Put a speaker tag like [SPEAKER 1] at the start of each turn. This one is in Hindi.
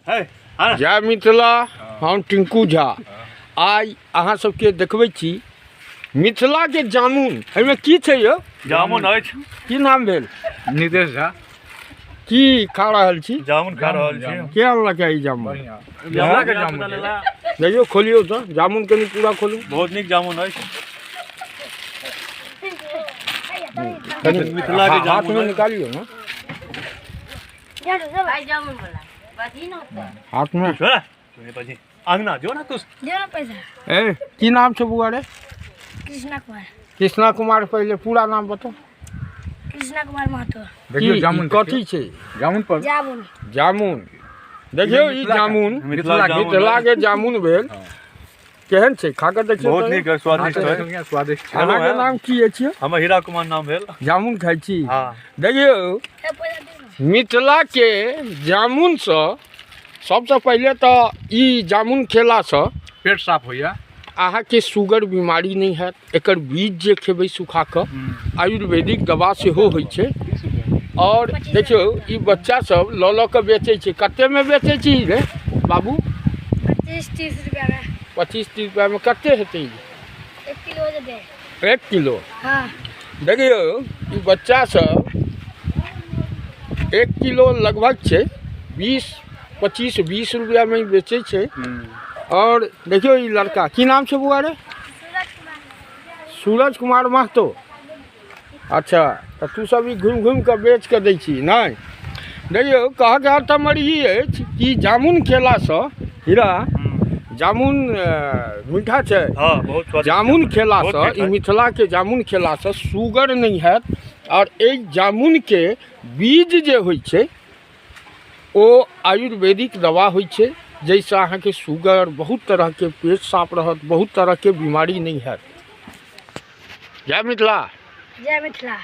[SPEAKER 1] जय मिथिला। हम टिंकू झा आइ अहाँ सबके देखबै छी मिथिला के जामुन। एहिमे की छै यौ?
[SPEAKER 2] जामुन अछि।
[SPEAKER 1] की नाम भेल?
[SPEAKER 3] नितेश झा।
[SPEAKER 1] की खा रहल छी?
[SPEAKER 2] जामुन खा रहल छी।
[SPEAKER 1] के अनलक ई जामुन?
[SPEAKER 2] बढ़िया के जामुन
[SPEAKER 1] देखियो खोलियो तो जामुन कनी पूरा खोलू।
[SPEAKER 2] बहुत नीक जामुन अछि।
[SPEAKER 1] मिथिला के हाथ में निकालियो ना। हाथ में
[SPEAKER 2] अंगना जो ना तू
[SPEAKER 1] पैसा। ए की नाम छै बुआ रे?
[SPEAKER 4] कृष्णा कुमार।
[SPEAKER 1] कृष्णा कुमार। पहले पूरा नाम बताओ।
[SPEAKER 4] कृष्णा कुमार महतो।
[SPEAKER 3] देखियो जामुन
[SPEAKER 1] कथी छै?
[SPEAKER 3] जामुन पर
[SPEAKER 4] जामुन।
[SPEAKER 1] जामुन देखियो ई जामुन मिथिला के जामुन भेल। केहन छै? खा के देखियो।
[SPEAKER 2] बहुत नीक स्वादिष्ट है।
[SPEAKER 3] स्वादिष्ट।
[SPEAKER 1] अहाँ के नाम की अछि?
[SPEAKER 2] हमर हीरा कुमार नाम भेल।
[SPEAKER 1] जामुन खाइ छी।
[SPEAKER 2] हां
[SPEAKER 1] देखियो मिथिला के जामुन से सबसे पहले तो ई जामुन खेला से
[SPEAKER 3] पेट साफ होइया।
[SPEAKER 1] अहाँ के शुगर बीमारी नहीं है। एकर बीज जे खेबै सुखा के आयुर्वेदिक दवा सेहो होइ छै। और देखियो ई बच्चा सब ल के बेचे छै। कते में बेचे छी रे बाबू?
[SPEAKER 4] 25-30 रुपया में।
[SPEAKER 1] 25-30 रुपया में कते हेतै?
[SPEAKER 4] 1 किलो दे।
[SPEAKER 1] 1 किलो।
[SPEAKER 4] हाँ।
[SPEAKER 1] देखियो ई बच्चा सब 1 किलो लगभग छै 25-20 रुपया में बेचे छै। और देखियो ई लड़का की नाम छै बुआ रे? सूरज कुमार महतो। अच्छा तो तू सब ई घूम घूम के बेच के दै छी नहीं? देखियो कह के अर्थ हमर ई अछि कि जामुन खेला से हीरा जामुन मीठा छै।
[SPEAKER 2] हां बहुत स्वादिष्ट।
[SPEAKER 1] जामुन खेला से ई मिथिला के जामुन खेला से शुगर नहीं है। और ए जामुन के बीज जे होइ छै ओ आयुर्वेदिक दवा होइ छै। जैसे अहाँ के शुगर बहुत तरह के पेट साफ रहत, बहुत तरह के बीमारी नहीं है। जय मिथिला।
[SPEAKER 4] जय मिथिला।